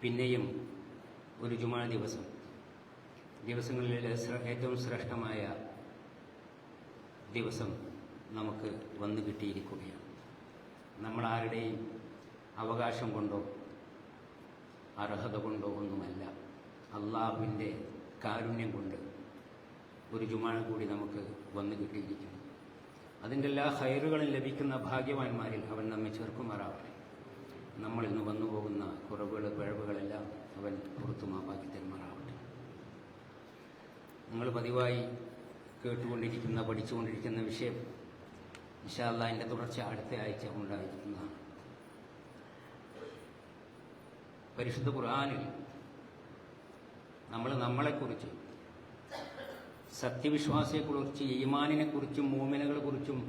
പിന്നെയും ഒരു ജുമാ ദിവസങ്ങളിൽ ഏറ്റവും ശ്രേഷ്ഠമായ ദിവസം നമുക്ക് വന്നു കിട്ടിയിരിക്കുകയാണ്. നമ്മളാരുടെയും അവകാശം കൊണ്ടോ അർഹത കൊണ്ടോ ഒന്നുമല്ല, അള്ളാഹുവിൻ്റെ കാരുണ്യം കൊണ്ട് ഒരു ജുമാ കൂടി നമുക്ക് വന്നു കിട്ടിയിരിക്കുന്നു. അതിൻ്റെ എല്ലാ ഖൈറുകളും ലഭിക്കുന്ന ഭാഗ്യവാന്മാരിൽ അവൻ നമ്മെ ചേർക്കുമാറാവട്ടെ. നമ്മളിൽ നിന്ന് വന്നു പോകുന്ന കുറവുകൾ പിഴവുകളെല്ലാം അവൻ പുറത്തു മാപ്പാക്കി തരുമാറാവട്ടെ. നിങ്ങൾ പതിവായി കേട്ടുകൊണ്ടിരിക്കുന്ന പഠിച്ചുകൊണ്ടിരിക്കുന്ന വിഷയം ഇൻഷാ അല്ലാഹ് അതിൻ്റെ തുടർച്ച അടുത്ത ആഴ്ച ഉണ്ടായിരിക്കുന്നതാണ്. പരിശുദ്ധ ഖുർആനിൽ നമ്മളെക്കുറിച്ച്, സത്യവിശ്വാസിയെക്കുറിച്ച്, ഈമാനിനെക്കുറിച്ചും മൂമിനുകളെക്കുറിച്ചും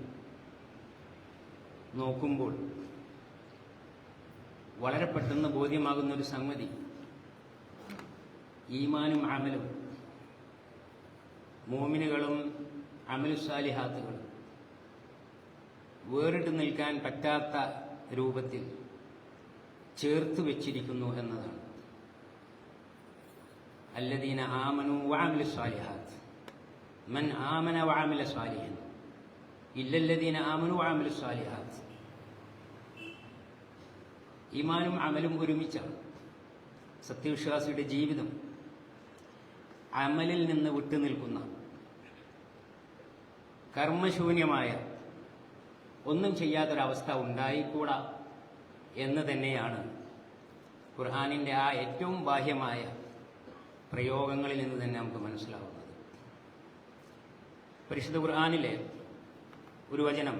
നോക്കുമ്പോൾ വളരെ പെട്ടെന്ന് ബോധ്യമാകുന്ന ഒരു സംഗതി, ഈമാനും അമലും, മൂമിനുകളും അമലു സാലിഹാത്തുകളും വേറിട്ട് നിൽക്കാൻ പറ്റാത്ത രൂപത്തിൽ ചേർത്ത് വെച്ചിരിക്കുന്നു എന്നതാണ്. അല്ലദീന ആമനു വഅമിലു സ്വാലിഹാത്ത് മൻ ആമന വഅമില സ്വാലിഹൻ ഇല്ലല്ലദീന ആമനു വഅമിലു സ്വാലിഹാത്ത്. ഈമാനും അമലും ഒരുമിച്ചാണ്. സത്യവിശ്വാസിയുടെ ജീവിതം അമലിൽ നിന്ന് വിട്ടുനിൽക്കുന്ന, കർമ്മശൂന്യമായ, ഒന്നും ചെയ്യാത്തൊരവസ്ഥ ഉണ്ടായിക്കൂടാ എന്ന് തന്നെയാണ് ഖുർആനിൻ്റെ ആ ഏറ്റവും ബാഹ്യമായ പ്രയോഗങ്ങളിൽ നിന്ന് തന്നെ നമുക്ക് മനസ്സിലാവുന്നത്. പരിശുദ്ധ ഖുർആനിലെ ഒരു വചനം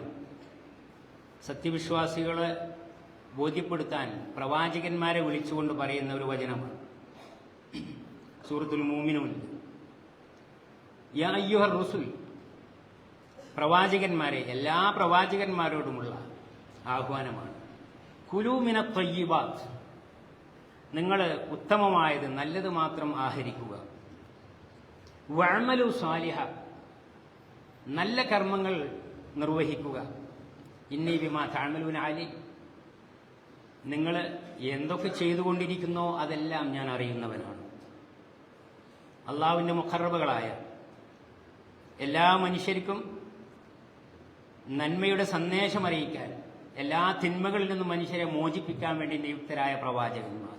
സത്യവിശ്വാസികളെ ബോധ്യപ്പെടുത്താൻ പ്രവാചകന്മാരെ വിളിച്ചുകൊണ്ട് പറയുന്ന ഒരു വചനമാണ്. സൂറത്തുൽ മൂമിനൂൻ, യാ അയ്യുഹർ റസൂൽ, പ്രവാചകന്മാരെ, എല്ലാ പ്രവാചകന്മാരോടുമുള്ള ആഹ്വാനമാണ്. കുലൂ മിന ത്വയ്യിബാത്ത്, നിങ്ങൾ ഉത്തമമായത്, നല്ലത് മാത്രം ആഹരിക്കുക. വഅമലു സാലിഹ, നല്ല കർമ്മങ്ങൾ നിർവഹിക്കുക. ഇന്നി ബിമാ തഅമലൂന അലീം, നിങ്ങൾ എന്തൊക്കെ ചെയ്തുകൊണ്ടിരിക്കുന്നോ അതെല്ലാം ഞാൻ അറിയുന്നവനാണ്. അള്ളാഹുവിൻ്റെ മുഖറബുകളായ എല്ലാ മനുഷ്യർക്കും നന്മയുടെ സന്ദേശം അറിയിക്കാൻ, എല്ലാ തിന്മകളിൽ നിന്നും മനുഷ്യരെ മോചിപ്പിക്കാൻ വേണ്ടി നിയുക്തരായ പ്രവാചകന്മാർ,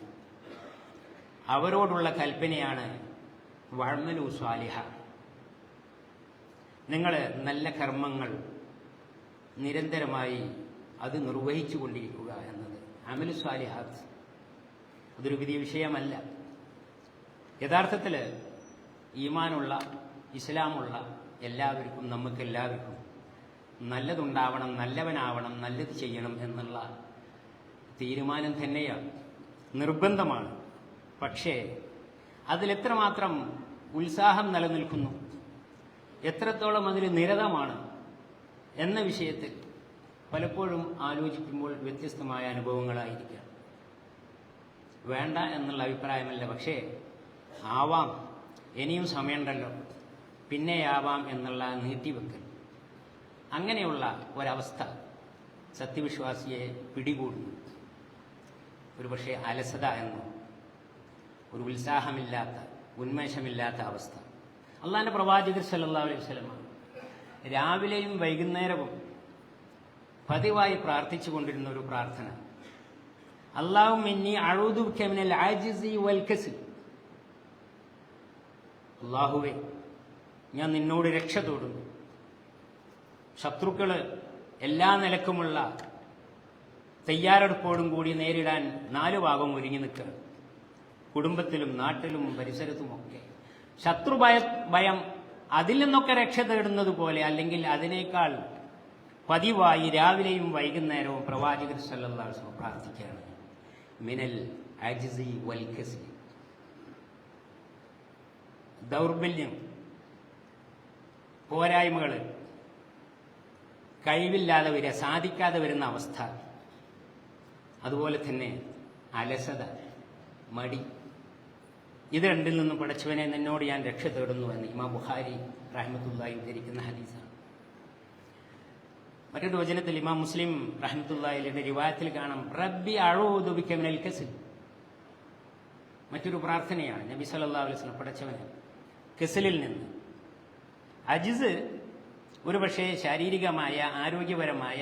അവരോടുള്ള കൽപ്പനയാണ് വഅമലു സാലിഹ, നിങ്ങൾ നല്ല കർമ്മങ്ങൾ നിരന്തരമായി അത് നിർവഹിച്ചു കൊണ്ടിരിക്കുക എന്നത്. അമലു സാലിഹാത്ത് അതൊരു പുതിയ വിഷയമല്ല. യഥാർത്ഥത്തിൽ ഈമാനുള്ള, ഇസ്ലാമുള്ള എല്ലാവർക്കും, നമുക്കെല്ലാവർക്കും നല്ലതുണ്ടാവണം, നല്ലവനാവണം, നല്ലത് ചെയ്യണം എന്നുള്ള തീരുമാനം തന്നെയാണ്, നിർബന്ധമാണ്. പക്ഷേ അതിലെത്രമാത്രം ഉത്സാഹം നിലനിൽക്കുന്നു, എത്രത്തോളം അതിൽ നിരതമാണ് എന്ന വിഷയത്തിൽ പലപ്പോഴും ആലോചിക്കുമ്പോൾ വ്യത്യസ്തമായ അനുഭവങ്ങളായിരിക്കാം. വേണ്ട എന്നുള്ള അഭിപ്രായമല്ല, പക്ഷേ ആവാം, ഇനിയും സമയമുണ്ടല്ലോ, പിന്നെയാവാം എന്നുള്ള നീട്ടിവെക്കൽ, അങ്ങനെയുള്ള ഒരവസ്ഥ സത്യവിശ്വാസിയെ പിടികൂടുന്നു. ഒരുപക്ഷെ അലസത എന്നോ ഒരു ഉത്സാഹമില്ലാത്ത, ഉന്മേഷമില്ലാത്ത അവസ്ഥ. അള്ളാഹിന്റെ പ്രവാചകർ സല്ലല്ലാഹു അലൈഹി വസല്ലം രാവിലെയും വൈകുന്നേരവും പതിവായി പ്രാർത്ഥിച്ചു കൊണ്ടിരുന്ന ഒരു പ്രാർത്ഥന, അല്ലാഹുമ്മ ഇന്നി അഊദു ബിക മിനൽ ആജിസി വൽ കസൽ, അല്ലാഹുവേ, ഞാൻ നിന്നോട് രക്ഷ തേടുന്നു, ശത്രുക്കള് എല്ലാ നിലക്കുമുള്ള തയ്യാറെടുപ്പോടും കൂടി നേരിടാൻ 4 ഭാഗം ഒരുങ്ങി നിൽക്കുക, കുടുംബത്തിലും നാട്ടിലും പരിസരത്തുമൊക്കെ. ഭയം അതിൽ നിന്നൊക്കെ രക്ഷ തേടുന്നത് പോലെ, അല്ലെങ്കിൽ അതിനേക്കാൾ പതിവായി രാവിലെയും വൈകുന്നേരവും പ്രവാചകർ സല്ലല്ലാഹു അലൈഹി വസല്ലം പ്രാർത്ഥിക്കുകയാണ്, മിനൽ അജ്സി വൽ കസൽ, ദൗർബല്യം, പോരായ്മകൾ, കഴിവില്ലാതെ വരിക, സാധിക്കാതെ വരുന്ന അവസ്ഥ, അതുപോലെ തന്നെ അലസത, മടി, ഇത് രണ്ടിൽ നിന്നും പടച്ചവനെ നിന്നോട് ഞാൻ രക്ഷ തേടുന്നു എന്ന് ഇമാം ബുഖാരി റഹ്മത്തുള്ളാഹി ഉദ്ധരിക്കുന്ന ഹദീസാണ്. മറ്റൊരു വചനത്തിൽ ഇമാം മുസ്ലിം റഹ്മത്തുള്ളാഹിയുടെ റിവായത്തിൽ കാണാം, റബ്ബി അഊദു ബിക മിനൽ കസൽ, മറ്റൊരു പ്രാർത്ഥനയാണ് നബി സല്ലല്ലാഹു അലൈഹി വസല്ലം പടച്ചവന് കെസലിൽ നിന്ന്. അജിസ് ഒരുപക്ഷെ ശാരീരികമായ, ആരോഗ്യപരമായ,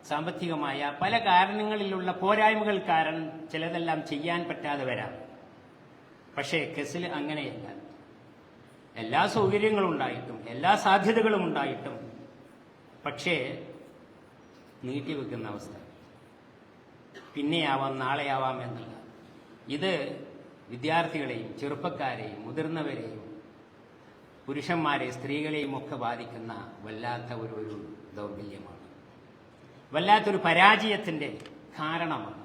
സാമ്പത്തികമായ പല കാരണങ്ങളിലുള്ള പോരായ്മകൾ കാരണം ചിലതെല്ലാം ചെയ്യാൻ പറ്റാതെ വരാം. പക്ഷേ കെസിൽ അങ്ങനെയല്ല. എല്ലാ സൗകര്യങ്ങളും ഉണ്ടായിട്ടും എല്ലാ സാധ്യതകളും ഉണ്ടായിട്ടും പക്ഷേ നീട്ടിവെക്കുന്ന അവസ്ഥ, പിന്നെയാവാം നാളെയാവാം എന്നുള്ള. ഇത് വിദ്യാർത്ഥികളെയും ചെറുപ്പക്കാരെയും മുതിർന്നവരെയും പുരുഷന്മാരെയും സ്ത്രീകളെയും ഒക്കെ ബാധിക്കുന്ന വല്ലാത്ത ഒരു ദൗർബല്യമാണ്, വല്ലാത്തൊരു പരാജയത്തിന്റെ കാരണമാണ്.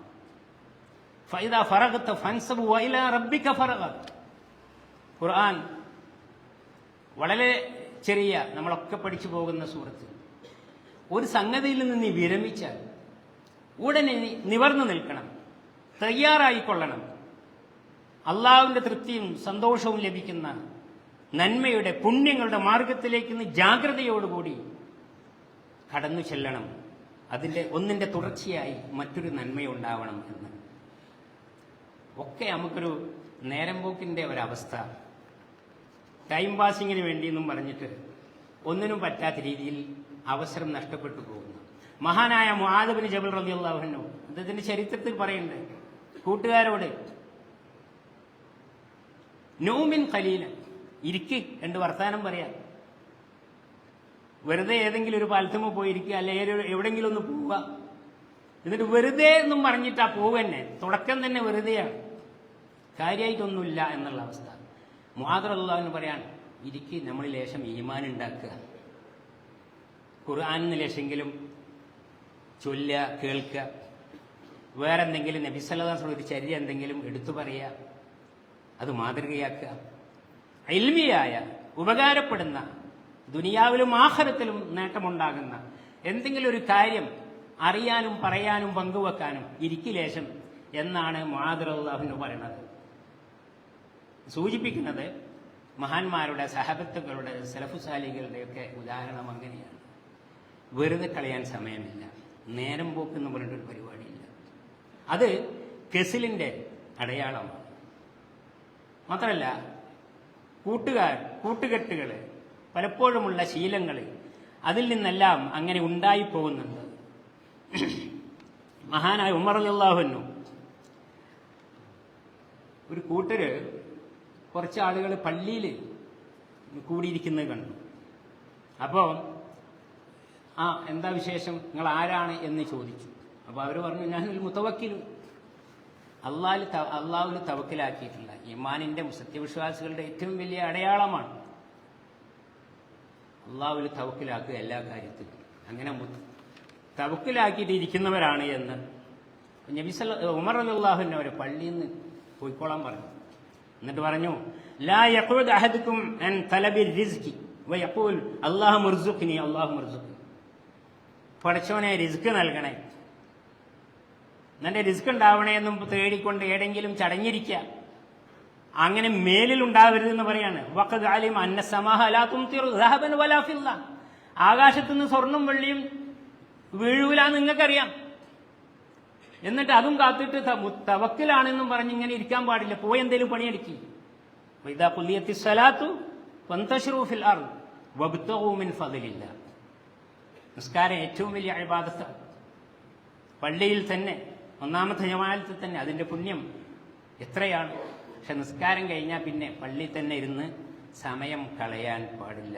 ഫൈദാ ഫറഗത ഫൻസബ് വഇലാ റബ്ബിക ഫറഗത്. ഖുർആൻ വളരെ ചെറിയ, നമ്മളൊക്കെ പഠിച്ചു പോകുന്ന സൂറത്ത്. ഒരു സംഗതിയിൽ നിന്ന് നീ വിരമിച്ചാൽ ഉടനെ നിവർന്നു നിൽക്കണം, തയ്യാറായിക്കൊള്ളണം. അള്ളാഹുവിന്റെ തൃപ്തിയും സന്തോഷവും ലഭിക്കുന്ന നന്മയുടെ പുണ്യങ്ങളുടെ മാർഗത്തിലേക്ക് നീ ജാഗ്രതയോടുകൂടി കടന്നു ചെല്ലണം. ഒന്നിന്റെ തുടർച്ചയായി മറ്റൊരു നന്മയുണ്ടാവണം എന്ന്. ഒക്കെ നമുക്കൊരു നേരം പോക്കിന്റെ ഒരവസ്ഥ, ടൈം പാസിങ്ങിന് വേണ്ടി എന്നും പറഞ്ഞിട്ട് ഒന്നിനും പറ്റാത്ത രീതിയിൽ അവസരം നഷ്ടപ്പെട്ടു പോകുന്നു. മഹാനായ മുആദ് ബിൻ ജബൽ റളിയല്ലാഹു അൻഹു അദ്ദേഹത്തിന്റെ ചരിത്രത്തിൽ പറയുന്നുണ്ട്, കൂട്ടുകാരോട് നൗമിൻ ഖലീല, ഇരിക്ക്, രണ്ട് വർത്താനം പറയാം. വെറുതെ ഏതെങ്കിലും ഒരു പാലത്തുമ്പോ പോയിരിക്കുക, അല്ലെങ്കിൽ എവിടെങ്കിലും ഒന്ന് പോവുക. എന്നിട്ട് വെറുതെ എന്നും പറഞ്ഞിട്ടാ പോവന്നെ, തുടക്കം തന്നെ വെറുതെയാണ്, കാര്യമായിട്ടൊന്നുമില്ല എന്നുള്ള അവസ്ഥ. മുആദ് റളിയല്ലാഹു അൻഹു പറയാണ്, ഇരിക്ക്, നമ്മൾ ലേശം ഈമാൻ ഉണ്ടാക്കുക, ഖുർആനിന് ലേശെങ്കിലും ചൊല്ലുക, കേൾക്കുക, വേറെന്തെങ്കിലും നബി സല്ലല്ലാഹു അലൈഹി വസല്ലം ഒരു ചര്യ എന്തെങ്കിലും എടുത്തു പറയുക, അത് മാതൃകയാക്കുക. ഇൽമിയായ, ഉപകാരപ്പെടുന്ന, ദുനിയാവിലും ആഖിറത്തിലും നേട്ടമുണ്ടാകുന്ന എന്തെങ്കിലും ഒരു കാര്യം അറിയാനും പറയാനും പങ്കുവെക്കാനും ഇരിക്കിലേശം എന്നാണ് മുആദ് റളിയല്ലാഹു അൻഹു പറയുന്നത്. സൂചിപ്പിക്കുന്നത് മഹാന്മാരുടെ, സഹബത്തുക്കളുടെ, സലഫു സാലികളുടെയൊക്കെ ഉദാഹരണം അങ്ങനെയാണ്. വെറുതെ കളയാൻ സമയമില്ല, നേരം പോക്കെന്ന് പറഞ്ഞിട്ടൊരു പരിപാടിയില്ല. അത് കെസിലിന്റെ അടയാളമാണ്. മാത്രമല്ല, കൂട്ടുകെട്ടുകൾ, പലപ്പോഴുമുള്ള ശീലങ്ങൾ, അതിൽ നിന്നെല്ലാം അങ്ങനെ ഉണ്ടായിപ്പോകുന്നുണ്ട്. മഹാനായ ഉമർ റളിയല്ലാഹു അൻഹു ഒരു കൂട്ടര് കുറച്ച് ആളുകൾ പള്ളിയിൽ കൂടിയിരിക്കുന്നത് കണ്ടു. അപ്പോൾ എന്താ വിശേഷം, നിങ്ങൾ ആരാണ് എന്ന് ചോദിച്ചു. അപ്പോൾ അവർ പറഞ്ഞു, ഞാനൊരു മുതവക്കിലും, അള്ളാഹുവിൽ തവക്കിലാക്കിയിട്ടില്ല. ഈമാനിന്റെ, സത്യവിശ്വാസികളുടെ ഏറ്റവും വലിയ അടയാളമാണ് അള്ളാഹുവിൽ തവക്കിലാക്കുക എല്ലാ കാര്യത്തിലും. അങ്ങനെ തവക്കിലാക്കിയിട്ട് ഇരിക്കുന്നവരാണ് എന്ന് നബി ഉമർ റളിയല്ലാഹു അൻഹു അവരെ പള്ളിയിൽ നിന്ന് പോയിക്കോളാൻ പറഞ്ഞു. എന്നിട്ട് പറഞ്ഞു, ലാ യഖൂദ് അഹദുക്കും അൻ തലബിർ റിസ്ഖി വയഖൂൽ അല്ലാഹുമ്മ ഇർസുഖ്നി അല്ലാഹുമ്മ ഇർസുഖ്നി. പടച്ചവനെ റിസ്ക് നൽകണേ, എന്നെ റിസ്ക് ഉണ്ടാവണേ എന്നും തേടിക്കൊണ്ട് ഏതെങ്കിലും ചടഞ്ഞിരിക്കുക, അങ്ങനെ മേലിൽ ഉണ്ടാവരുതെന്ന് പറയാണ്. വഖദ് അലിമ അന്ന സമാഹ ലാ തുംതിറു ദഹബൻ വലാ ഫില്ല. ആകാശത്തുനിന്ന് സ്വർണ്ണം വെള്ളിയും വീഴൂല നിങ്ങൾക്കറിയാം. എന്നിട്ട് അതും കാത്തിട്ട് തവക്കിലാണെന്നും പറഞ്ഞ് ഇങ്ങനെ ഇരിക്കാൻ പാടില്ല, പോയി എന്തേലും പണിയെടുക്കി. വഇദാ ഖുലിയത്തിസ് സ്വലാത്തു ഫന്തശിറൂ ഫിൽ അർദ് വബ്തഗൂ മിൻ ഫദ്ലില്ലാ. നിസ്കാരം ഏറ്റവും വലിയ ഇബാദത്താണ്. പള്ളിയിൽ തന്നെ, ഒന്നാമത്തെ ജമാഅത്തിൽ തന്നെ അതിന്റെ പുണ്യം എത്രയാണ്. പക്ഷെ നിസ്കാരം കഴിഞ്ഞാൽ പിന്നെ പള്ളിയിൽ തന്നെ ഇരുന്ന് സമയം കളയാൻ പാടില്ല.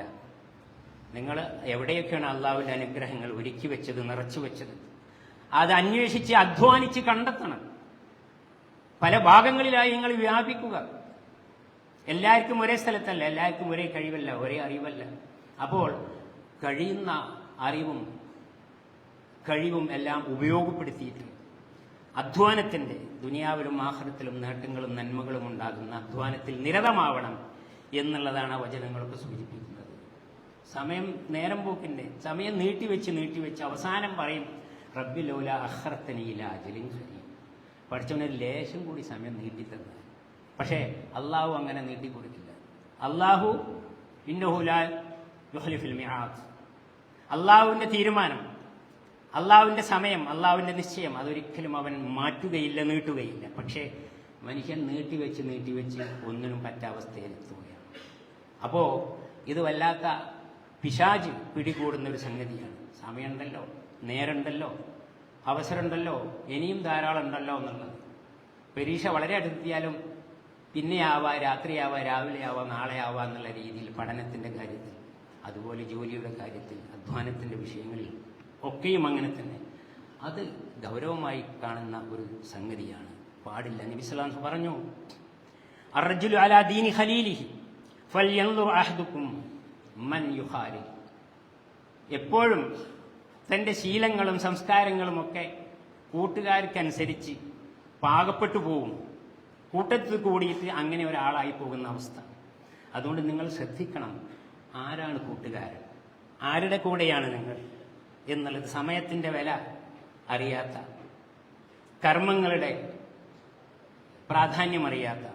നിങ്ങൾ എവിടെയൊക്കെയാണ് അള്ളാഹുവിന്റെ അനുഗ്രഹങ്ങൾ ഒരുക്കി വെച്ചത്, നിറച്ചു വെച്ചത്, അത് അന്വേഷിച്ച് അധ്വാനിച്ച് കണ്ടെത്തണം. പല ഭാഗങ്ങളിലായി നിങ്ങൾ വ്യാപിക്കുക. എല്ലാവർക്കും ഒരേ സ്ഥലത്തല്ല, എല്ലാവർക്കും ഒരേ കഴിവല്ല, ഒരേ അറിവല്ല. അപ്പോൾ കഴിയുന്ന അറിവും കഴിവും എല്ലാം ഉപയോഗപ്പെടുത്തിയിട്ട് അധ്വാനത്തിന്റെ, ദുനിയാവിലും ആഖിറത്തിലും നേട്ടങ്ങളും നന്മകളും ഉണ്ടാകുന്ന അധ്വാനത്തിൽ നിരതമാവണം എന്നുള്ളതാണ് ആ വചനങ്ങളൊക്കെ സൂചിപ്പിക്കുന്നത്. സമയം, നേരം പോക്കിന്റെ സമയം നീട്ടിവെച്ച് അവസാനം പറയും, റബ്ബി ലൗല അഖർതനി ഇലാ അജലിൻ ഖരീബ്. പഠിച്ചവനൊരു ലേശം കൂടി സമയം നീട്ടിത്തന്ന. പക്ഷേ അള്ളാഹു അങ്ങനെ നീട്ടിക്കൊടുക്കില്ല. അള്ളാഹു ഇന്നഹു ലാ യുഖ്ലിഫുൽ മിആദ്. അള്ളാഹുവിന്റെ തീരുമാനം, അള്ളാഹുവിന്റെ സമയം, അള്ളാഹുവിന്റെ നിശ്ചയം അതൊരിക്കലും അവൻ മാറ്റുകയില്ല, നീട്ടുകയില്ല. പക്ഷേ മനുഷ്യൻ നീട്ടിവെച്ച് ഒന്നിനും പറ്റാവസ്ഥയിലെത്തുകയാണ്. അപ്പോൾ ഇത് വല്ലാത്ത പിശാച് പിടികൂടുന്ന ഒരു സംഗതിയാണ്. സമയമുണ്ടല്ലോ, നേരമുണ്ടല്ലോ, അവസരമുണ്ടല്ലോ, ഇനിയും ധാരാളം ഉണ്ടല്ലോ എന്നുള്ളത്. പരീക്ഷ വളരെ അടുത്തെത്തിയാലും പിന്നെയാവാ, രാത്രിയാവാ, രാവിലെയാവാ, നാളെയാവാ എന്നുള്ള രീതിയിൽ പഠനത്തിൻ്റെ കാര്യത്തിൽ, അതുപോലെ ജോലിയുടെ കാര്യത്തിൽ, അധ്വാനത്തിൻ്റെ വിഷയങ്ങളിൽ ഒക്കെയും അങ്ങനെ തന്നെ അത് ഗൗരവമായി കാണുന്ന ഒരു സംഗതിയാണ്. പാടില്ല. നബി സല്ലല്ലാഹു അലൈഹി വസല്ലം പറഞ്ഞു, അർജുലു അലാ ദീനി ഖലീലിഹി ഫൽയൻദുർ അഹദുക്കും മൻ യുഖാലിൽ. എപ്പോഴും തൻ്റെ ശീലങ്ങളും സംസ്കാരങ്ങളും ഒക്കെ കൂട്ടുകാർക്കനുസരിച്ച് പാകപ്പെട്ടു പോകും, കൂട്ടത്തിൽ കൂടിയിട്ട് അങ്ങനെ ഒരാളായി പോകുന്ന അവസ്ഥ. അതുകൊണ്ട് നിങ്ങൾ ശ്രദ്ധിക്കണം, ആരാണ് കൂട്ടുകാരൻ, ആരുടെ കൂടെയാണ് നിങ്ങൾ എന്നുള്ളത്. സമയത്തിൻ്റെ വില അറിയാത്ത, കർമ്മങ്ങളുടെ പ്രാധാന്യമറിയാത്ത,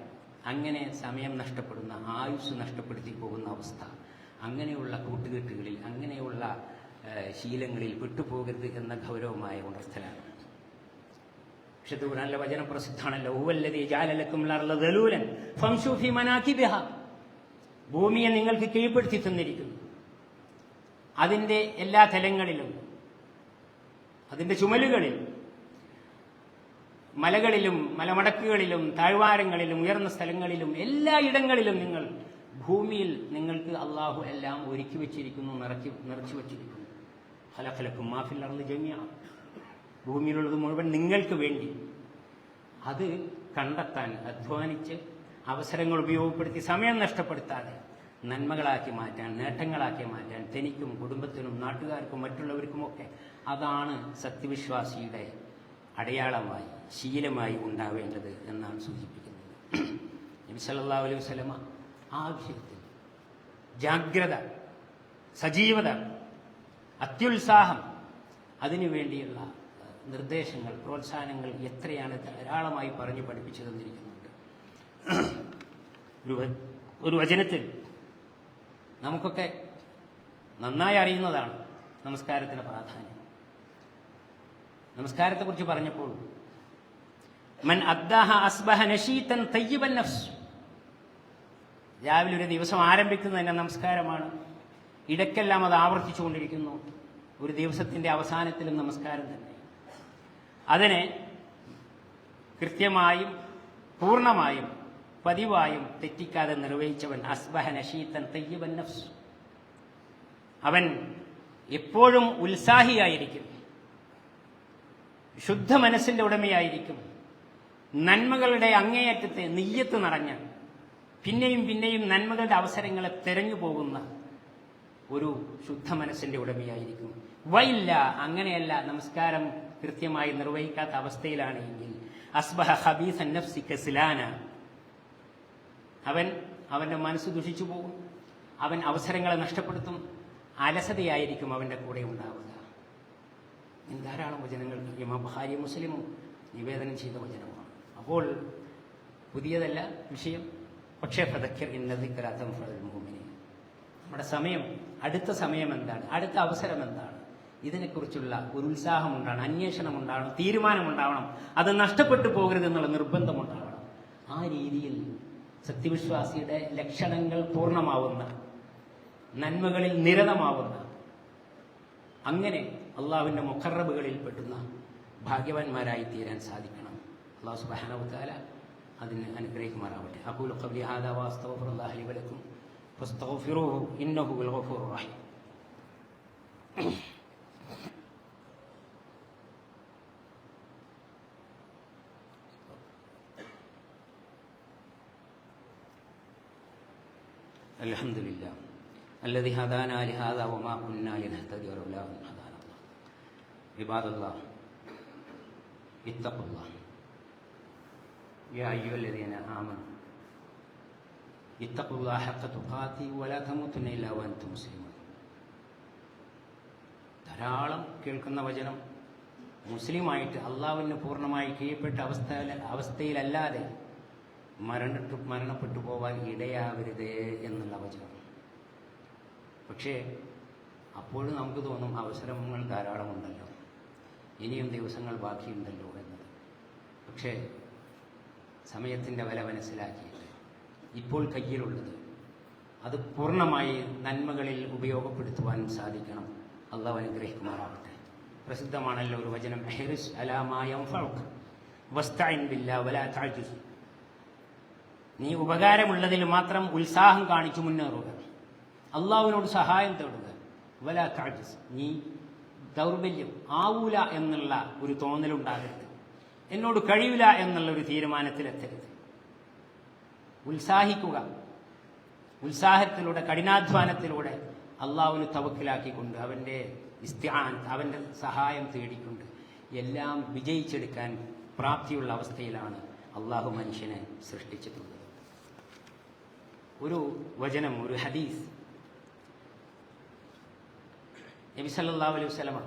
അങ്ങനെ സമയം നഷ്ടപ്പെടുന്ന, ആയുസ് നഷ്ടപ്പെടുത്തി പോകുന്ന അവസ്ഥ. അങ്ങനെയുള്ള കൂട്ടുകെട്ടുകളിൽ, അങ്ങനെയുള്ള ശീലങ്ങളിൽ വിട്ടുപോകരുത് എന്ന ഗൗരവമായ ഉണർത്തലാണ്. പക്ഷേ നല്ല വചനം പ്രസിദ്ധമാണല്ലോ, ഹുവല്ലദീ ജഅല ലക്കുമുൽ അർള ദലൂലൻ ഫംശൂ ഫീ മനാകിബിഹാ. ഭൂമിയെ നിങ്ങൾക്ക് കീഴ്പ്പെടുത്തി തന്നിരിക്കുന്നു, അതിൻ്റെ എല്ലാ തലങ്ങളിലും, അതിൻ്റെ ചുമലുകളിൽ, മലകളിലും മലമടക്കുകളിലും താഴ്വാരങ്ങളിലും ഉയർന്ന സ്ഥലങ്ങളിലും എല്ലായിടങ്ങളിലും നിങ്ങൾ ഭൂമിയിൽ നിങ്ങൾക്ക് അള്ളാഹു എല്ലാം ഒരുക്കി വെച്ചിരിക്കുന്നു, നിറച്ചു വെച്ചിരിക്കുന്നു. ഖലഖലക്കും മാ ഫിൽ അർളി ജമീഅ. ഭൂമിയിലുള്ളത് മുഴുവൻ നിങ്ങൾക്ക് വേണ്ടി. അത് കണ്ടെത്താൻ അധ്വാനിച്ച് അവസരങ്ങൾ ഉപയോഗപ്പെടുത്തി സമയം നഷ്ടപ്പെടുത്താതെ നന്മകളാക്കി മാറ്റാൻ, നേട്ടങ്ങളാക്കി മാറ്റാൻ തനിക്കും കുടുംബത്തിനും നാട്ടുകാർക്കും മറ്റുള്ളവർക്കുമൊക്കെ അതാണ് സത്യവിശ്വാസിയുടെ അടയാളമായി, ശീലമായി ഉണ്ടാവേണ്ടത് എന്നാണ് സൂചിപ്പിക്കുന്നത്. നബി സല്ലല്ലാഹു അലൈഹി വസല്ലമ ആ വിഷയത്തിൽ ജാഗ്രത, സജീവത, അത്യുത്സാഹം, അതിനുവേണ്ടിയുള്ള നിർദ്ദേശങ്ങൾ, പ്രോത്സാഹനങ്ങൾ എത്രയാണ് ധാരാളമായി പറഞ്ഞു പഠിപ്പിച്ചു തന്നിരിക്കുന്നുണ്ട്. ഒരു വചനത്തിൽ നമുക്കൊക്കെ നന്നായി അറിയുന്നതാണ് നമസ്കാരത്തിൻ്റെ പ്രാധാന്യം. നമസ്കാരത്തെക്കുറിച്ച് പറഞ്ഞപ്പോൾ മൻ അദ്ദാഹ അസ്ബഹ നശീതൻ തയ്യിബൻ നഫ്സ്. രാവിലെ ഒരു ദിവസം ആരംഭിക്കുന്നത് തന്നെ നമസ്കാരമാണ്. ഇടയ്ക്കെല്ലാം അത് ആവർത്തിച്ചുകൊണ്ടിരിക്കുന്നു. ഒരു ദിവസത്തിൻ്റെ അവസാനത്തിലും നമസ്കാരം തന്നെ. അതിനെ കൃത്യമായും പൂർണ്ണമായും പതിവായും തെറ്റിക്കാതെ നിർവഹിച്ചവൻ അസ്ബഹ നശീതൻ തയ്യിബൻ നഫ്സ്. അവൻ എപ്പോഴും ഉത്സാഹിയായിരിക്കും, ശുദ്ധ മനസ്സിന്റെ ഉടമയായിരിക്കും, നന്മകളുടെ അങ്ങേയറ്റത്തെ നിയ്യത്ത് നിറഞ്ഞ, പിന്നെയും പിന്നെയും നന്മകളുടെ അവസരങ്ങളെ തെരഞ്ഞു പോകുന്ന ഒരു ശുദ്ധ മനസ്സിന്റെ ഉടമയായിരിക്കും. വയില്ല, അങ്ങനെയല്ല, നമസ്കാരം കൃത്യമായി നിർവഹിക്കാത്ത അവസ്ഥയിലാണ് എങ്കിൽ അസ്ബഹ ഖബീസൻ നഫ്സി കസ്ലാന. അവന്റെ മനസ്സ് ദുഷിച്ചു പോകും, അവൻ അവസരങ്ങളെ നഷ്ടപ്പെടുത്തും, അലസതയായിരിക്കും അവന്റെ കൂടെ ഉണ്ടാവുക. ധാരാളം വചനങ്ങൾ ഇമാം ബുഖാരി മുസ്ലിമും നിവേദനം ചെയ്ത വചനമാണ്. അപ്പോൾ പുതിയതല്ല വിഷയം, പക്ഷേ ഫദക്കിർ ഇന്ന ദിക്റ തൻഫഉൽ മുഅ്മിനീൻ. നമ്മുടെ സമയം, അടുത്ത സമയം എന്താണ്, അടുത്ത അവസരം എന്താണ്, ഇതിനെക്കുറിച്ചുള്ള ഒരു ഉത്സാഹമുണ്ടാവണം, അന്വേഷണമുണ്ടാവണം, തീരുമാനമുണ്ടാവണം. അത് നഷ്ടപ്പെട്ടു പോകരുതെന്നുള്ള നിർബന്ധമുണ്ടാവണം. ആ രീതിയിൽ സത്യവിശ്വാസിയുടെ ലക്ഷണങ്ങൾ പൂർണ്ണമാവുന്ന, നന്മകളിൽ നിരതമാവുന്ന, അങ്ങനെ അള്ളാഹുവിൻ്റെ മുഖറബുകളിൽ പെട്ടുന്ന ഭാഗ്യവാന്മാരായി തീരാൻ സാധിക്കണം. അള്ളാഹു സുബ്ഹാനഹു വ തആല അതിന് അനുഗ്രഹിക്കുമാറാവട്ടെ. അഖൂലു ഖൗലി ഹാദാ വഅസ്തഗ്ഫിറുല്ലാഹ ലി വലക്കും ഫസ്തഗ്ഫിറൂഹു ഇന്നഹു ഹുവൽ ഗഫൂറുർ റഹീം. അൽഹംദുലില്ലാഹ് الذي هدانا لهذا وما كنا لنهتدي لولا أن هدانا الله. عباد الله اتقوا الله يا أيها الذين آمنوا اتقوا الله حق تقاته ولا تموتن إلا وأنتم مسلمون. ധാരാളം കേൾക്കുന്ന വചനം മുസ്ലിമായിട്ട് അള്ളാഹുവിന് പൂർണ്ണമായി കീഴ്പ്പെട്ട അവസ്ഥയിലല്ലാതെ മരണപ്പെട്ടു പോവാൻ ഇടയാവരുതേ എന്നുള്ള വചനം. പക്ഷേ അപ്പോഴും നമുക്ക് തോന്നും അവസരങ്ങൾ ധാരാളമുണ്ടല്ലോ, ഇനിയും ദിവസങ്ങൾ ബാക്കിയുണ്ടല്ലോ എന്നത്. പക്ഷേ സമയത്തിൻ്റെ വില മനസ്സിലാക്കിയിട്ട് ഇപ്പോൾ കയ്യിലുള്ളത് അത് പൂർണ്ണമായി നന്മകളിൽ ഉപയോഗപ്പെടുത്തുവാൻ സാധിക്കണം. അള്ളാഹു അനുഗ്രഹിക്കുമാറാവട്ടെ. പ്രസിദ്ധമാണല്ലോ ഒരു വചനം, ഹിർസ് അലാ മാ യൻഫഉക വസ്തഇൻ ബില്ലാഹി വലാ തഅജ്ജസ്. നീ ഉപകാരമുള്ളതിൽ മാത്രം ഉത്സാഹം കാണിച്ചു മുന്നേറുക, അള്ളാഹുവിനോട് സഹായം തേടുക. വലാ തഅജ്ജസ്, നീ ദൗർബല്യം ആവൂല എന്നുള്ള ഒരു തോന്നലുണ്ടാകരുത്, എന്നോട് കഴിയില്ല എന്നുള്ള ഒരു തീരുമാനത്തിലെത്തരുത്. ഉത്സാഹിക്കുക, ഉത്സാഹത്തിലൂടെ കഠിനാധ്വാനത്തിലൂടെ അള്ളാഹുവിന് തവക്കലാക്കിക്കൊണ്ട് അവൻ്റെ ഇസ്തിആൻ, അവൻ്റെ സഹായം തേടിക്കൊണ്ട് എല്ലാം വിജയിച്ചെടുക്കാൻ പ്രാപ്തിയുള്ള അവസ്ഥയിലാണ് അള്ളാഹു മനുഷ്യനെ സൃഷ്ടിച്ചിട്ടുള്ളത്. ഒരു വചനം, ഒരു ഹദീസ്, നബി സല്ലല്ലാഹു അലൈഹി വസല്ലമ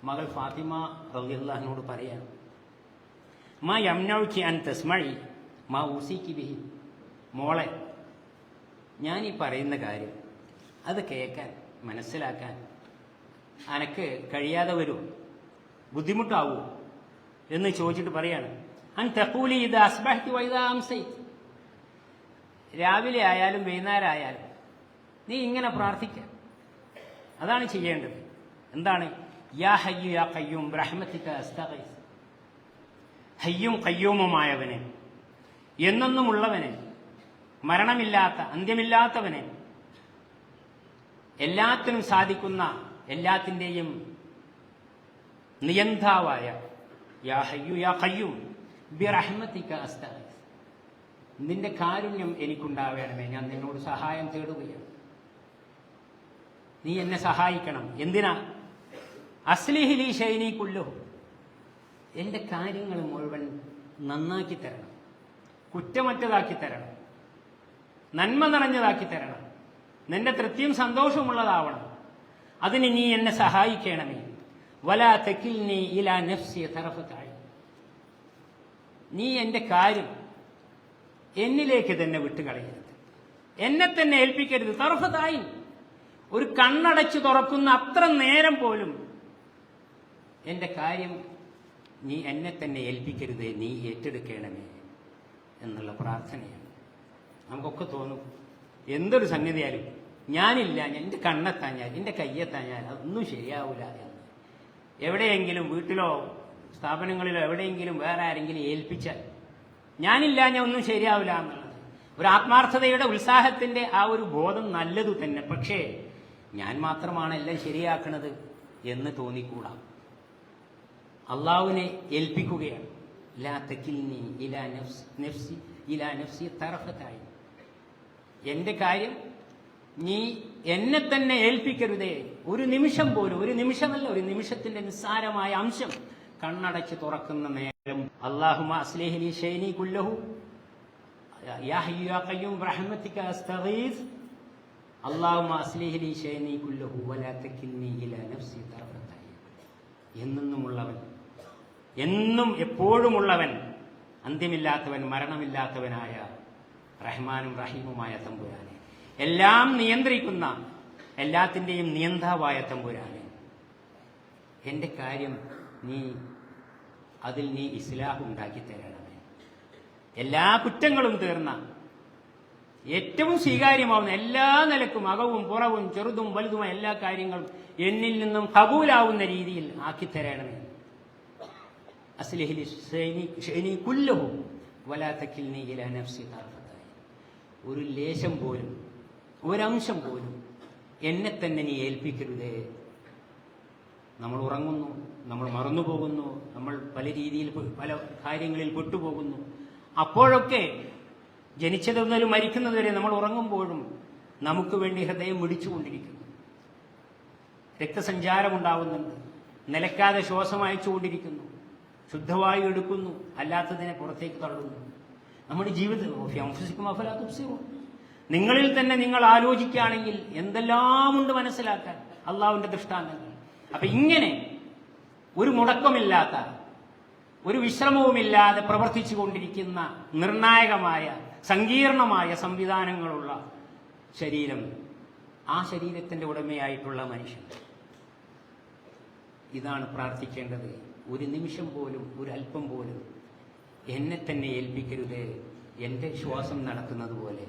മകൾ ഫാത്തിമ റളിയല്ലാഹുവിനോട് പറയാൻ, മാ യംനഉകി അൻ തസ്മഇ മാ ഊസികി ബിഹി, മോളെ ഞാൻ ഈ പറയുന്ന കാര്യം അത് കേൾക്കാൻ മനസ്സിലാക്കാൻ അനക്ക് കഴിയാതെ വരുമോ, ബുദ്ധിമുട്ടാവുമോ എന്ന് ചോദിച്ചിട്ട് പറയാണ്, അൻ തഖൂലി ഇദാ അസ്ബഹ്തി വഇദാ അംസൈത്, രാവിലെ ആയാലും വൈകുന്നേരം ആയാലും നീ ഇങ്ങനെ പ്രാർത്ഥിക്കുക. അതാണ് ചെയ്യേണ്ടത്. എന്താണ്? യാ ഹയ്യു യാ ഖയ്യൂം ബിറഹ്മതിക അസ്തഗീസ്, ഹയ്യും ഖയ്യൂമുമായവനെ, എന്നെന്നുമുള്ളവനെ, മരണമില്ലാത്ത അന്ത്യമില്ലാത്തവനെ, എല്ലാത്തിനും സാധിക്കുന്ന എല്ലാത്തിൻ്റെയും നിയന്താവായ യാ ഹയ്യു യാ ഖയ്യൂം ബിറഹ്മതിക അസ്തഗീസ്, നിന്റെ കാരുണ്യം എനിക്കുണ്ടാവേണമേ, ഞാൻ നിന്നോട് സഹായം തേടുകയാണ്, നീ എന്നെ സഹായിക്കണം. എന്തിനാ? അസ്ലിഹി ലീ ശൈനി കുല്ലഹു, എൻ്റെ കാര്യങ്ങൾ മുഴുവൻ നന്നാക്കി തരണം, കുറ്റമറ്റതാക്കി തരണം, നന്മ നിറഞ്ഞതാക്കി തരണം, നിന്റെ തൃപ്തിയും സന്തോഷമുള്ളതാവണം. അതിന് നീ എന്നെ സഹായിക്കണമേ. വലാ തകിൽനി ഇലാ നഫ്സി തറഫത ഐൻ, നീ എൻ്റെ കാര്യം എന്നിലേക്ക് തന്നെ വിട്ടുകളയരുത്, എന്നെ തന്നെ ഏൽപ്പിക്കരുത്. തറഫത ഐൻ, ഒരു കണ്ണടച്ചു തുറക്കുന്ന അത്ര നേരം പോലും എൻ്റെ കാര്യം നീ എന്നെ തന്നെ ഏൽപ്പിക്കരുത്, നീ ഏറ്റെടുക്കണമേ എന്നുള്ള പ്രാർത്ഥനയാണ്. നമുക്കൊക്കെ തോന്നും എന്തൊരു സന്നിധിയായാലും ഞാനില്ല, എൻ്റെ കണ്ണെത്താഞ്ഞാൽ, എൻ്റെ കയ്യെത്താഞ്ഞാൽ അതൊന്നും ശരിയാവില്ല എന്ന്. എവിടെയെങ്കിലും വീട്ടിലോ സ്ഥാപനങ്ങളിലോ എവിടെയെങ്കിലും വേറെ ആരെങ്കിലും ഏൽപ്പിച്ചാൽ ഞാനില്ല, ഞാൻ ഒന്നും ശരിയാവില്ല എന്നുള്ളത് ഒരു ആത്മാർത്ഥതയുടെ ഉത്സാഹത്തിൻ്റെ ആ ഒരു ബോധം നല്ലതു തന്നെ. പക്ഷേ ഞാൻ മാത്രമാണ് എല്ലാം ശരിയാക്കുന്നത് എന്ന് തോന്നിക്കൂടാ. അള്ളാഹുവിനെ ഏൽപ്പിക്കുകയാണ്. ലാ തകിൽനി ഇലാ നഫ്സി ഇലാ നഫ്സി തറഫത ഐൻ, എൻ്റെ കാര്യം നീ എന്നെ തന്നെ ഏൽപ്പിക്കരുതേ. ഒരു നിമിഷം പോലും, ഒരു നിമിഷമല്ല, ഒരു നിമിഷത്തിന്റെ നിസ്സാരമായ അംശം കണ്ണടച്ച് തുറക്കുന്ന നേരം അല്ലാഹുമ്മ അസ്ലിഹ് ലീ ശൈനി കുല്ലഹു യാ ഹയ്യു യാ ഖയ്യൂം ബിറഹ്മതിക അസ്തഗീസ് അല്ലാഹുമ്മ അസ്ലിഹ് ലീ ശൈനി കുല്ലഹു വലാ തകിൽനി ഇലാ നഫ്സി തറഫത ഐൻ. എന്നെന്നുമുള്ളവൻ, എന്നും എപ്പോഴുമുള്ളവൻ, അന്ത്യമില്ലാത്തവൻ, മരണമില്ലാത്തവനായ റഹ്മാനും റഹീമുമായ തമ്പുരാനെ, എല്ലാം നിയന്ത്രിക്കുന്ന എല്ലാത്തിൻ്റെയും നിയന്താവായ തമ്പുരാനെ, എൻ്റെ കാര്യം അതിൽ നീ ഇസ്ലാഹ് ഉണ്ടാക്കി തരണമേ. എല്ലാ കുറ്റങ്ങളും തീർന്ന, ഏറ്റവും സ്വീകാര്യമാവുന്ന, എല്ലാ നിലക്കും അകവും പുറവും ചെറുതും വലുതുമായ എല്ലാ കാര്യങ്ങളും എന്നിൽ നിന്നും കബൂലാവുന്ന രീതിയിൽ ആക്കിത്തരണമേ. അസ്ലിഹ് ലീ ശൈനി കുല്ലഹു വലാ തകിൽനി ഇലാ നഫ്സി തറഫത ഐൻ. ഒരു ലേശം പോലും, ഒരംശം പോലും എന്നെ തന്നെ നീ ഏൽപ്പിക്കരുതേ. നമ്മൾ ഉറങ്ങുന്നു, നമ്മൾ മറന്നുപോകുന്നു, നമ്മൾ പല രീതിയിൽ പല കാര്യങ്ങളിൽ പെട്ടുപോകുന്നു. അപ്പോഴൊക്കെ ജനിച്ചത് മുതൽ മരിക്കുന്നതുവരെ നമ്മൾ ഉറങ്ങുമ്പോഴും നമുക്ക് വേണ്ടി ഹൃദയം മിടിച്ചുകൊണ്ടിരിക്കുന്നു, രക്തസഞ്ചാരമുണ്ടാവുന്നുണ്ട്, നിലക്കാതെ ശ്വാസം അയച്ചുകൊണ്ടിരിക്കുന്നു, ശുദ്ധവായു എടുക്കുന്നു, അല്ലാത്തതിനെ പുറത്തേക്ക് തള്ളുന്നു. നമ്മുടെ ജീവിതത്തിൽ നിങ്ങളിൽ തന്നെ നിങ്ങൾ ആലോചിക്കുകയാണെങ്കിൽ എന്തെല്ലാമുണ്ട് മനസ്സിലാക്കാൻ അള്ളാഹുവിന്റെ ദൃഷ്ടാന്തങ്ങൾ. അപ്പൊ ഇങ്ങനെ ഒരു മുടക്കമില്ലാത്ത, ഒരു വിശ്രമവുമില്ലാതെ പ്രവർത്തിച്ചു കൊണ്ടിരിക്കുന്ന നിർണായകമായ സങ്കീർണമായ സംവിധാനങ്ങളുള്ള ശരീരം, ആ ശരീരത്തിന്റെ ഉടമയായിട്ടുള്ള മനുഷ്യൻ, ഇതാണ് പ്രാർത്ഥിക്കേണ്ടത്. ഒരു നിമിഷം പോലും, ഒരു അല്പം പോലും എന്നെ തന്നെ ഏൽപ്പിക്കരുത്. എൻ്റെ ശ്വാസം നടക്കുന്നത് പോലെ,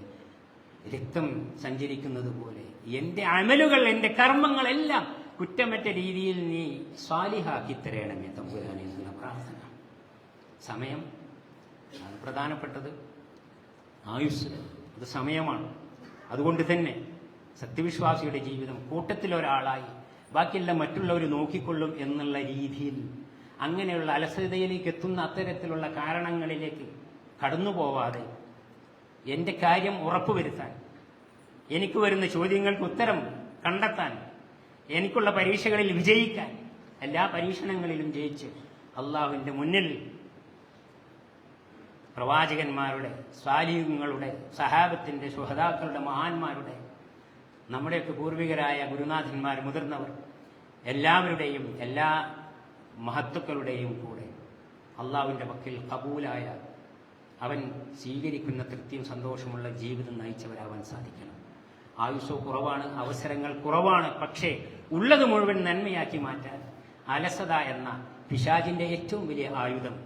രക്തം സഞ്ചരിക്കുന്നത് പോലെ എൻ്റെ അമലുകൾ, എൻ്റെ കർമ്മങ്ങളെല്ലാം കുറ്റമറ്റ രീതിയിൽ നീ സ്വാലിഹാക്കി തരണമേ തമ്പുരാനെ എന്നുള്ള പ്രാർത്ഥന. സമയം അത് പ്രധാനപ്പെട്ടത്. ആയുസ് അത് സമയമാണ്. അതുകൊണ്ട് തന്നെ സത്യവിശ്വാസിയുടെ ജീവിതം കൂട്ടത്തിലൊരാളായി ബാക്കിയെല്ലാം മറ്റുള്ളവർ നോക്കിക്കൊള്ളും എന്നുള്ള രീതിയിൽ അങ്ങനെയുള്ള അലസതയിലേക്ക് എത്തുന്ന അത്തരത്തിലുള്ള കാരണങ്ങളിലേക്ക് കടന്നു പോവാതെ എൻ്റെ കാര്യം ഉറപ്പുവരുത്താൻ, എനിക്ക് വരുന്ന ചോദ്യങ്ങൾക്ക് ഉത്തരം കണ്ടെത്താൻ, എനിക്കുള്ള പരീക്ഷകളിൽ വിജയിക്കാൻ, എല്ലാ പരീക്ഷണങ്ങളിലും ജയിച്ച് അള്ളാഹുവിൻ്റെ മുന്നിൽ പ്രവാചകന്മാരുടെ, സ്വാലിഹ്യങ്ങളുടെ, സഹാബത്തിൻ്റെ, ശുഹദാക്കളുടെ, മഹാന്മാരുടെ, നമ്മുടെയൊക്കെ പൂർവികരായ ഗുരുനാഥന്മാർ, മുതിർന്നവർ എല്ലാവരുടെയും എല്ലാ മഹത്തുക്കളുടെയും കൂടെ അള്ളാഹുവിൻ്റെ പക്കൽ കബൂലായ, അവൻ സ്വീകരിക്കുന്ന തൃപ്തിയും സന്തോഷമുള്ള ജീവിതം നയിച്ചവരാവാൻ സാധിക്കണം. ആയുസ്സോ കുറവാണ്, അവസരങ്ങൾ കുറവാണ്. പക്ഷേ ഉള്ളത് മുഴുവൻ നന്മയാക്കി മാറ്റാൻ അലസത എന്ന പിശാചിൻ്റെ ഏറ്റവും വലിയ ആയുധം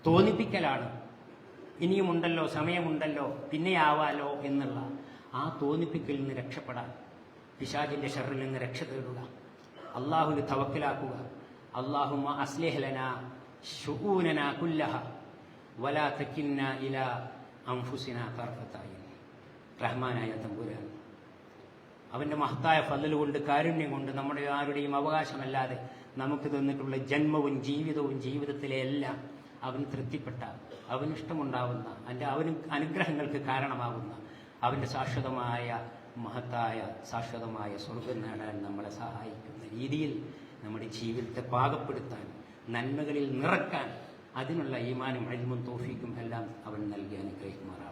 തോന്നിപ്പിക്കലാണ്. ഇനിയുമുണ്ടല്ലോ, സമയമുണ്ടല്ലോ, പിന്നെയാവാലോ എന്നുള്ള ആ തോന്നിപ്പിക്കലിൽ നിന്ന് രക്ഷപ്പെടാൻ, പിശാചിൻ്റെ ഷർറിൽ നിന്ന് രക്ഷ തേടുക, അള്ളാഹുവിൽ തവക്കലാക്കുക. അല്ലാഹുമ്മ അസ്ലിഹ് ലനാ ശുഊനനാ കുല്ലഹ വലാ തകിൽനാ ഇലാ അൻഫുസിനാ തർഫത അയ്ൻ. റഹ്മാനായ തമ്പുരാൻ അവൻ്റെ മഹത്തായ ഫضل കൊണ്ട്, കാരുണ്യം കൊണ്ട്, നമ്മുടെ ആരുടെയും അവകാശമല്ലാതെ നമുക്ക് തന്നിട്ടുള്ള ജന്മവും ജീവിതവും ജീവിതത്തിലെ എല്ലാം അവന് തൃപ്തിപ്പെട്ട, അവനിഷ്ടമുണ്ടാവുന്ന, അവന് അനുഗ്രഹങ്ങൾക്ക് കാരണമാകുന്ന, അവൻ്റെ ശാശ്വതമായ മഹത്തായ ശാശ്വതമായ സ്വർഗം നേടാൻ നമ്മളെ സഹായിക്കുന്ന രീതിയിൽ നമ്മുടെ ജീവിതത്തെ പാകപ്പെടുത്താൻ, നന്മകളിൽ നിറക്കാൻ, അതിനുള്ള ഈമാനും ഇൽമും തൗഫീഖും എല്ലാം അവൻ നൽകി അനുഗ്രഹിക്കുമാറാണ്.